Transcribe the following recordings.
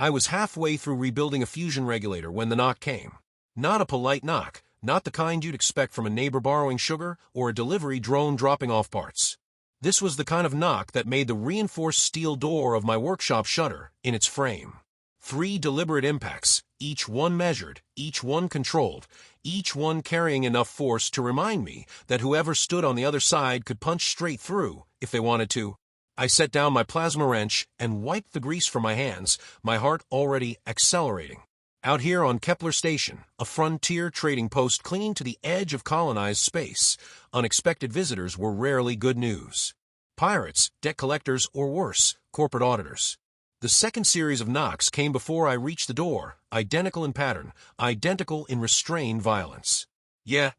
I was halfway through rebuilding a fusion regulator when the knock came. Not a polite knock, not the kind you'd expect from a neighbor borrowing sugar or a delivery drone dropping off parts. This was the kind of knock that made the reinforced steel door of my workshop shudder in its frame. 3 deliberate impacts, each one measured, each one controlled, each one carrying enough force to remind me that whoever stood on the other side could punch straight through if they wanted to. I set down my plasma wrench and wiped the grease from my hands, my heart already accelerating. Out here on Kepler Station, a frontier trading post clinging to the edge of colonized space, unexpected visitors were rarely good news. Pirates, debt collectors, or worse, corporate auditors. The second series of knocks came before I reached the door, identical in pattern, identical in restrained violence. Yeah,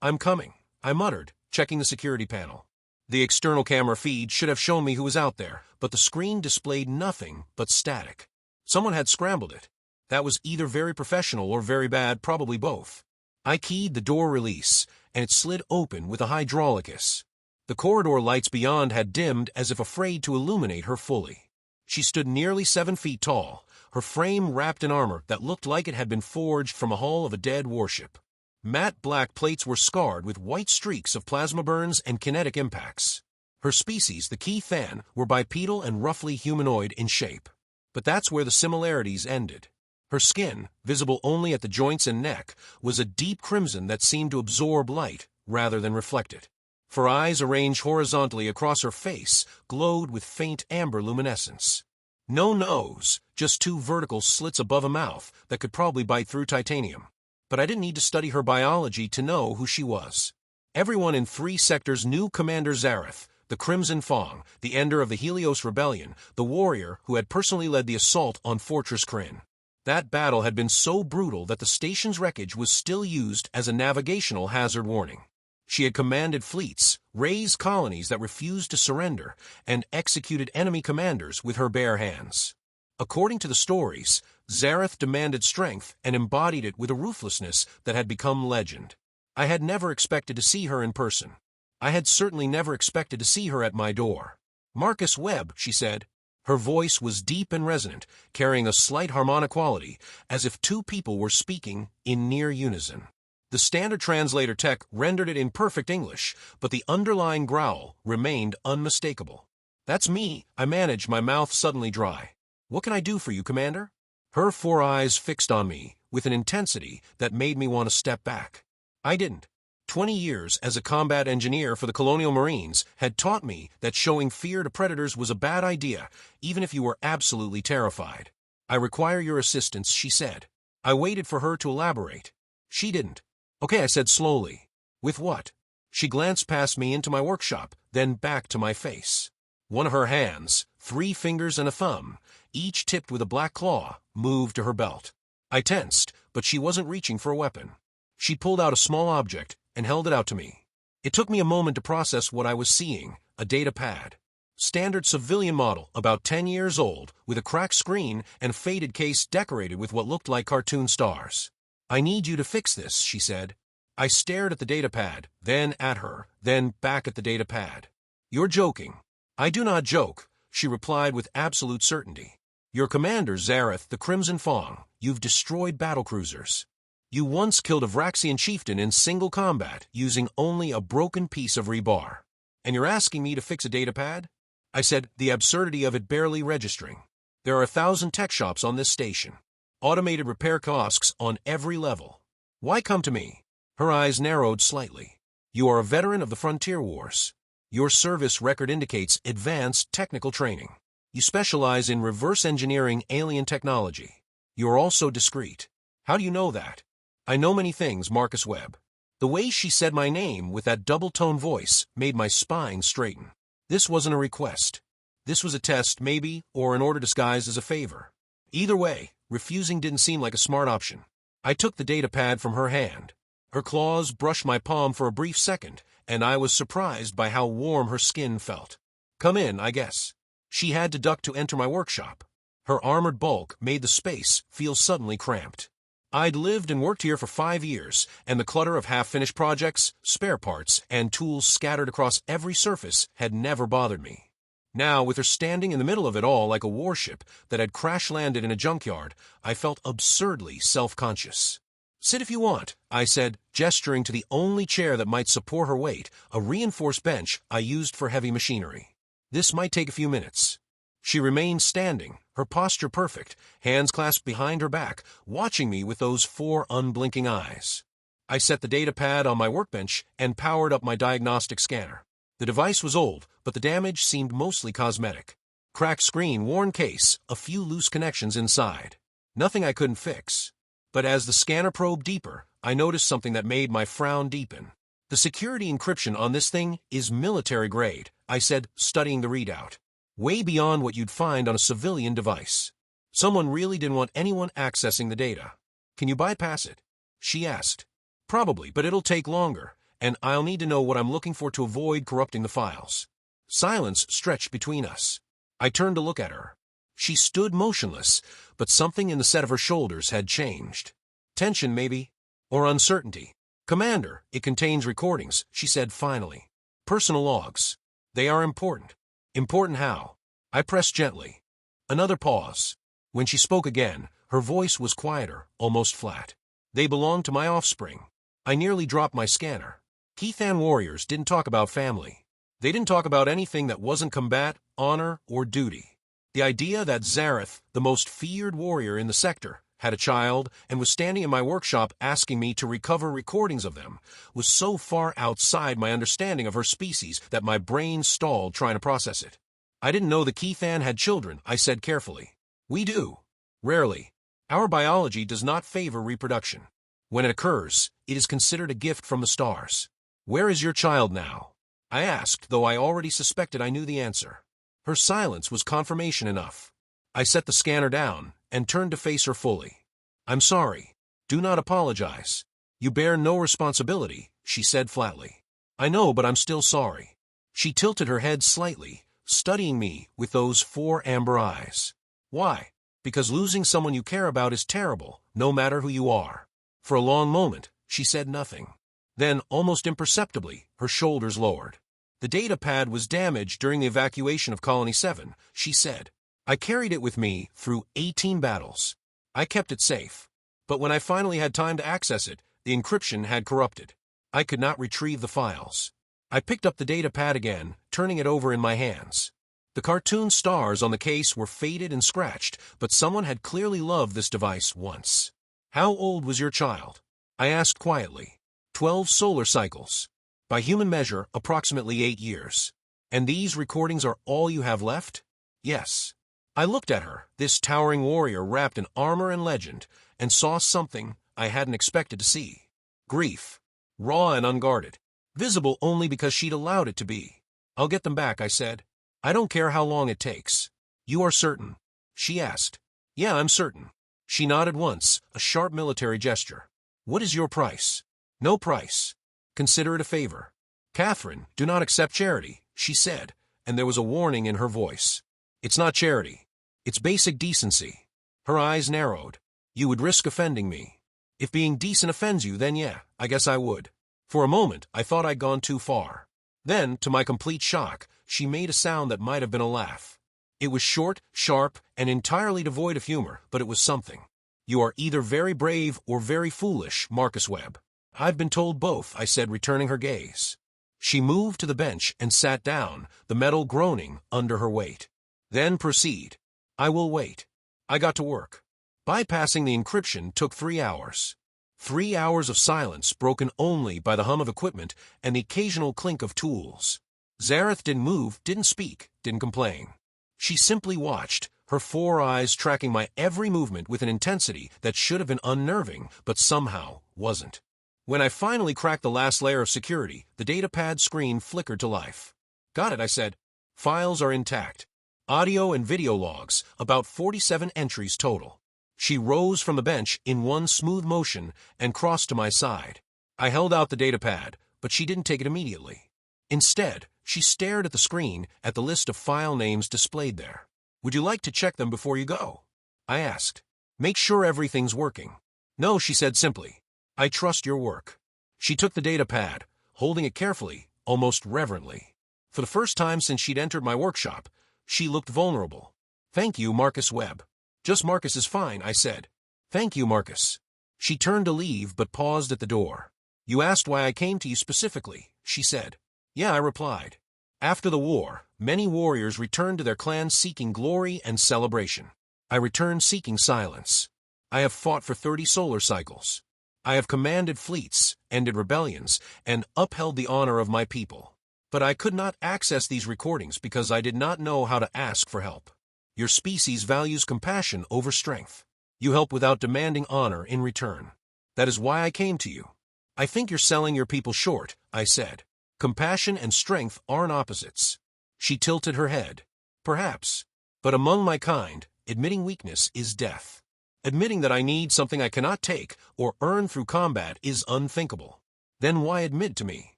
I'm coming, I muttered, checking the security panel. The external camera feed should have shown me who was out there, but the screen displayed nothing but static. Someone had scrambled it. That was either very professional or very bad, probably both. I keyed the door release, and it slid open with a hydraulicus. The corridor lights beyond had dimmed as if afraid to illuminate her fully. She stood nearly 7 feet tall, her frame wrapped in armor that looked like it had been forged from a hull of a dead warship. Matte black plates were scarred with white streaks of plasma burns and kinetic impacts. Her species, the Key Than, were bipedal and roughly humanoid in shape. But that's where the similarities ended. Her skin, visible only at the joints and neck, was a deep crimson that seemed to absorb light rather than reflect it. Her eyes, arranged horizontally across her face, glowed with faint amber luminescence. No nose, just 2 vertical slits above a mouth that could probably bite through titanium. But I didn't need to study her biology to know who she was. Everyone in 3 sectors knew Commander Zarath, the Crimson Fang, the ender of the Helios Rebellion, the warrior who had personally led the assault on Fortress Kryn. That battle had been so brutal that the station's wreckage was still used as a navigational hazard warning. She had commanded fleets, raised colonies that refused to surrender, and executed enemy commanders with her bare hands. According to the stories, Zarath demanded strength and embodied it with a ruthlessness that had become legend. I had never expected to see her in person. I had certainly never expected to see her at my door. "Marcus Webb," she said. Her voice was deep and resonant, carrying a slight harmonic quality, as if 2 people were speaking in near unison. The standard translator tech rendered it in perfect English, but the underlying growl remained unmistakable. "That's me," I managed, my mouth suddenly dry. "What can I do for you, Commander?" Her 4 eyes fixed on me with an intensity that made me want to step back. I didn't. 20 years as a combat engineer for the Colonial Marines had taught me that showing fear to predators was a bad idea, even if you were absolutely terrified. "I require your assistance," she said. I waited for her to elaborate. She didn't. "Okay," I said slowly. "With what?" She glanced past me into my workshop, then back to my face. One of her hands, 3 fingers and a thumb, each tipped with a black claw, moved to her belt. I tensed, but she wasn't reaching for a weapon. She pulled out a small object and held it out to me. It took me a moment to process what I was seeing, a data pad. Standard civilian model, about 10 years old, with a cracked screen and faded case decorated with what looked like cartoon stars. "I need you to fix this," she said. I stared at the data pad, then at her, then back at the data pad. "You're joking." "I do not joke," she replied with absolute certainty. "Your commander, Zarath, the Crimson Fang, you've destroyed battlecruisers. You once killed a Vraxian chieftain in single combat using only a broken piece of rebar. And you're asking me to fix a data pad?" I said, the absurdity of it barely registering. "There are 1,000 tech shops on this station. Automated repair kiosks on every level. Why come to me?" Her eyes narrowed slightly. "You are a veteran of the Frontier Wars. Your service record indicates advanced technical training. You specialize in reverse engineering alien technology. You are also discreet. How do you know that?" "I know many things, Marcus Webb." The way she said my name with that double-tone voice made my spine straighten. This wasn't a request. This was a test, maybe, or an order disguised as a favor. Either way, refusing didn't seem like a smart option. I took the data pad from her hand. Her claws brushed my palm for a brief second, and I was surprised by how warm her skin felt. "Come in, I guess." She had to duck to enter my workshop. Her armored bulk made the space feel suddenly cramped. I'd lived and worked here for 5 years, and the clutter of half-finished projects, spare parts, and tools scattered across every surface had never bothered me. Now, with her standing in the middle of it all like a warship that had crash-landed in a junkyard, I felt absurdly self-conscious. "Sit if you want," I said, gesturing to the only chair that might support her weight, a reinforced bench I used for heavy machinery. "This might take a few minutes." She remained standing, her posture perfect, hands clasped behind her back, watching me with those 4 unblinking eyes. I set the data pad on my workbench and powered up my diagnostic scanner. The device was old, but the damage seemed mostly cosmetic. Cracked screen, worn case, a few loose connections inside. Nothing I couldn't fix. But as the scanner probed deeper, I noticed something that made my frown deepen. "The security encryption on this thing is military grade," I said, studying the readout. "Way beyond what you'd find on a civilian device. Someone really didn't want anyone accessing the data. Can you bypass it?" she asked. "Probably, but it'll take longer, and I'll need to know what I'm looking for to avoid corrupting the files." Silence stretched between us. I turned to look at her. She stood motionless, but something in the set of her shoulders had changed. Tension, maybe, or uncertainty. "Commander, it contains recordings," she said finally. "Personal logs. They are important." "Important how?" I pressed gently. Another pause. When she spoke again, her voice was quieter, almost flat. "They belong to my offspring." I nearly dropped my scanner. Keithan warriors didn't talk about family. They didn't talk about anything that wasn't combat, honor, or duty. The idea that Zarath, the most feared warrior in the sector, had a child and was standing in my workshop asking me to recover recordings of them was so far outside my understanding of her species that my brain stalled trying to process it. "I didn't know the Keithan had children," I said carefully. "We do. Rarely. Our biology does not favor reproduction. When it occurs, it is considered a gift from the stars." "Where is your child now?" I asked, though I already suspected I knew the answer. Her silence was confirmation enough. I set the scanner down and turned to face her fully. "I'm sorry. Do not apologize. You bear no responsibility," she said flatly. "I know, but I'm still sorry." She tilted her head slightly, studying me with those 4 amber eyes. "Why?" "Because losing someone you care about is terrible, no matter who you are." For a long moment, she said nothing. Then, almost imperceptibly, her shoulders lowered. "The data pad was damaged during the evacuation of Colony 7, she said. "I carried it with me through 18 battles. I kept it safe. But when I finally had time to access it, the encryption had corrupted. I could not retrieve the files." I picked up the data pad again, turning it over in my hands. The cartoon stars on the case were faded and scratched, but someone had clearly loved this device once. "How old was your child?" I asked quietly. 12 solar cycles. By human measure, approximately 8 years. "And these recordings are all you have left?" "Yes." I looked at her, this towering warrior wrapped in armor and legend, and saw something I hadn't expected to see. Grief. Raw and unguarded. Visible only because she'd allowed it to be. "I'll get them back," I said. "I don't care how long it takes." "You are certain?" she asked. "Yeah, I'm certain." She nodded once, a sharp military gesture. "What is your price?" "No price. Consider it a favor." "Catherine, do not accept charity," she said, and there was a warning in her voice. "It's not charity. It's basic decency." Her eyes narrowed. "You would risk offending me." "If being decent offends you, then yeah, I guess I would." For a moment, I thought I'd gone too far. Then, to my complete shock, she made a sound that might have been a laugh. It was short, sharp, and entirely devoid of humor, but it was something. "You are either very brave or very foolish, Marcus Webb." "I've been told both," I said, returning her gaze. She moved to the bench and sat down, the metal groaning under her weight. "Then proceed." "I will wait." I got to work. Bypassing the encryption took 3 hours. 3 hours of silence broken only by the hum of equipment and the occasional clink of tools. Zarath didn't move, didn't speak, didn't complain. She simply watched, her 4 eyes tracking my every movement with an intensity that should have been unnerving, but somehow wasn't. When I finally cracked the last layer of security, the datapad screen flickered to life. "Got it," I said. "Files are intact. Audio and video logs, about 47 entries total." She rose from the bench in one smooth motion and crossed to my side. I held out the datapad, but she didn't take it immediately. Instead, she stared at the screen at the list of file names displayed there. "Would you like to check them before you go?" I asked. "Make sure everything's working." "No," she said simply. "I trust your work." She took the datapad, holding it carefully, almost reverently. For the first time since she'd entered my workshop, she looked vulnerable. "Thank you, Marcus Webb." "Just Marcus is fine," I said. "Thank you, Marcus." She turned to leave but paused at the door. "You asked why I came to you specifically," she said. "Yeah," I replied. "After the war, many warriors returned to their clans seeking glory and celebration. I returned seeking silence. I have fought for 30 solar cycles. I have commanded fleets, ended rebellions, and upheld the honor of my people. But I could not access these recordings because I did not know how to ask for help. Your species values compassion over strength. You help without demanding honor in return. That is why I came to you." "I think you're selling your people short," I said. "Compassion and strength aren't opposites." She tilted her head. "Perhaps. But among my kind, admitting weakness is death. Admitting that I need something I cannot take or earn through combat is unthinkable." "Then why admit to me?"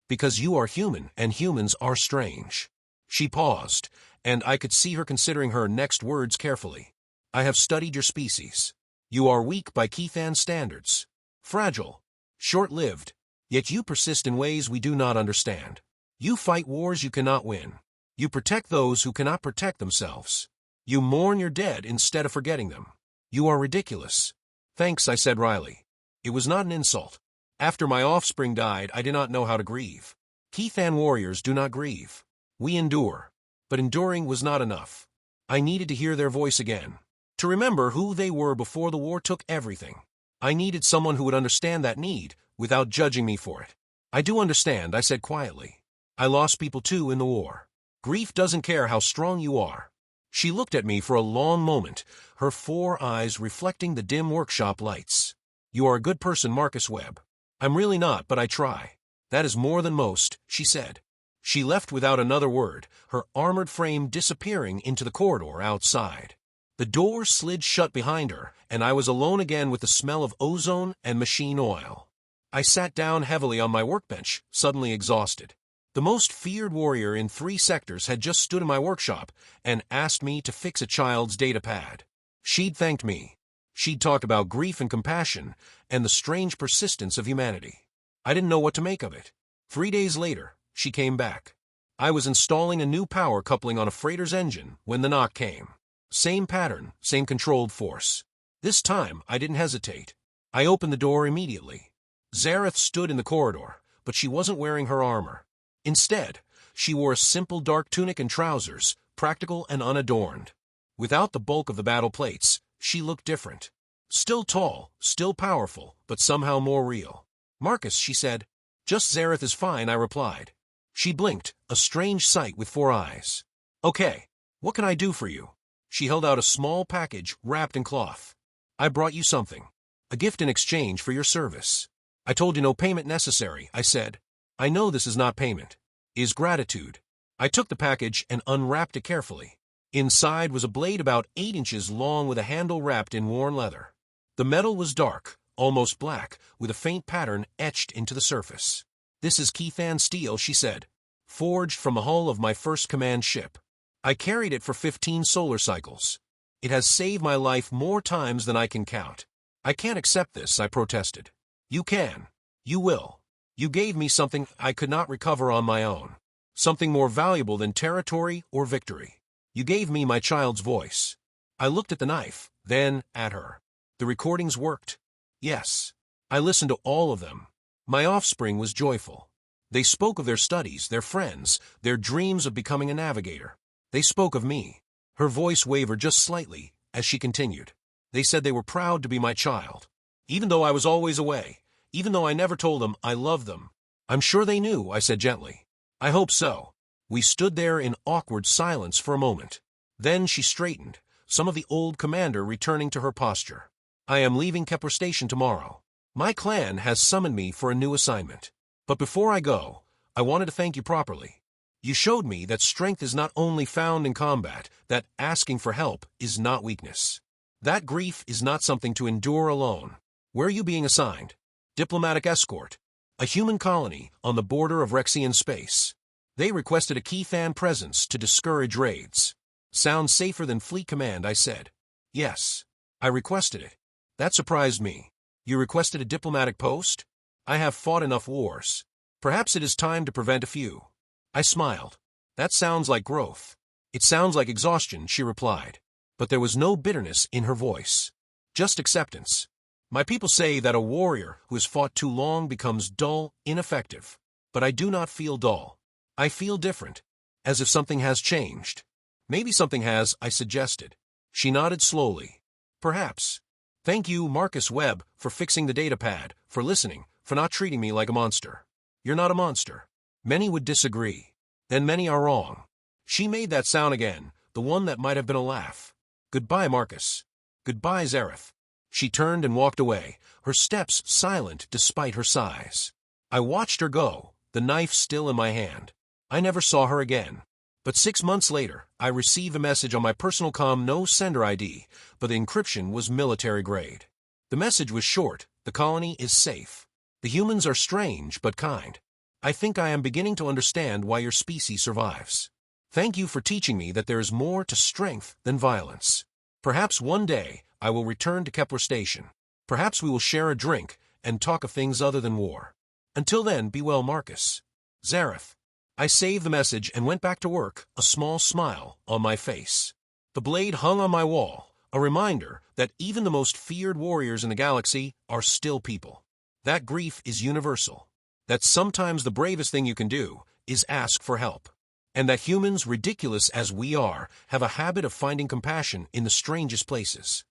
"Because you are human and humans are strange." She paused, and I could see her considering her next words carefully. "I have studied your species. You are weak by Keithan standards. Fragile. Short-lived. Yet you persist in ways we do not understand. You fight wars you cannot win. You protect those who cannot protect themselves. You mourn your dead instead of forgetting them. You are ridiculous." "Thanks," I said wryly. It was not an insult. After my offspring died, I did not know how to grieve. Keithan warriors do not grieve. We endure. But enduring was not enough. I needed to hear their voice again. To remember who they were before the war took everything. I needed someone who would understand that need without judging me for it. "I do understand," I said quietly. "I lost people too in the war. Grief doesn't care how strong you are." She looked at me for a long moment, her 4 eyes reflecting the dim workshop lights. "You are a good person, Marcus Webb." "I'm really not, but I try." "That is more than most," she said. She left without another word, her armored frame disappearing into the corridor outside. The door slid shut behind her, and I was alone again with the smell of ozone and machine oil. I sat down heavily on my workbench, suddenly exhausted. The most feared warrior in 3 sectors had just stood in my workshop and asked me to fix a child's data pad. She'd thanked me. She'd talked about grief and compassion and the strange persistence of humanity. I didn't know what to make of it. 3 days later, she came back. I was installing a new power coupling on a freighter's engine when the knock came. Same pattern, same controlled force. This time, I didn't hesitate. I opened the door immediately. Zarath stood in the corridor, but she wasn't wearing her armor. Instead, she wore a simple dark tunic and trousers, practical and unadorned. Without the bulk of the battle plates, she looked different. Still tall, still powerful, but somehow more real. "Marcus," she said. "Just Zarath is fine," I replied. She blinked, a strange sight with 4 eyes. "Okay, what can I do for you?" She held out a small package wrapped in cloth. "I brought you something. A gift in exchange for your service." "I told you no payment necessary," I said. "I know this is not payment. It is gratitude." I took the package and unwrapped it carefully. Inside was a blade about 8 inches long with a handle wrapped in worn leather. The metal was dark, almost black, with a faint pattern etched into the surface. "This is Keithan steel," she said, "forged from the hull of my first command ship. I carried it for 15 solar cycles. It has saved my life more times than I can count." "I can't accept this," I protested. "You can. You will. You gave me something I could not recover on my own. Something more valuable than territory or victory. You gave me my child's voice." I looked at the knife, then at her. The recordings worked. Yes. I listened to all of them. My offspring was joyful. They spoke of their studies, their friends, their dreams of becoming a navigator. They spoke of me. Her voice wavered just slightly as she continued. They said they were proud to be my child. Even though I was always away, even though I never told them I loved them. "I'm sure they knew," I said gently. "I hope so." We stood there in awkward silence for a moment. Then she straightened, some of the old commander returning to her posture. "I am leaving Kepler Station tomorrow. My clan has summoned me for a new assignment. But before I go, I wanted to thank you properly. You showed me that strength is not only found in combat, that asking for help is not weakness. That grief is not something to endure alone. Where are you being assigned?" "Diplomatic escort. A human colony on the border of Rexian space. They requested a Keithan presence to discourage raids." "Sounds safer than fleet command," I said. "Yes. I requested it." That surprised me. "You requested a diplomatic post?" "I have fought enough wars. Perhaps it is time to prevent a few." I smiled. That sounds like growth. It sounds like exhaustion, she replied. But there was no bitterness in her voice. Just acceptance. My people say that a warrior who has fought too long becomes dull, ineffective. But I do not feel dull. I feel different. As if something has changed. Maybe something has, I suggested. She nodded slowly. Perhaps. Thank you, Marcus Webb, for fixing the data pad, for listening, for not treating me like a monster. You're not a monster. Many would disagree. Then many are wrong. She made that sound again, the one that might have been a laugh. Goodbye, Marcus. Goodbye, Zarath. She turned and walked away, her steps silent despite her sighs. I watched her go, the knife still in my hand. I never saw her again. But 6 months later, I received a message on my personal comm, no sender ID, but the encryption was military grade. The message was short: the colony is safe. The humans are strange but kind. I think I am beginning to understand why your species survives. Thank you for teaching me that there is more to strength than violence. Perhaps one day I will return to Kepler Station. Perhaps we will share a drink and talk of things other than war. Until then, be well, Marcus. Zarath. I saved the message and went back to work, a small smile on my face. The blade hung on my wall, a reminder that even the most feared warriors in the galaxy are still people. That grief is universal. That sometimes the bravest thing you can do is ask for help. And that humans, ridiculous as we are, have a habit of finding compassion in the strangest places.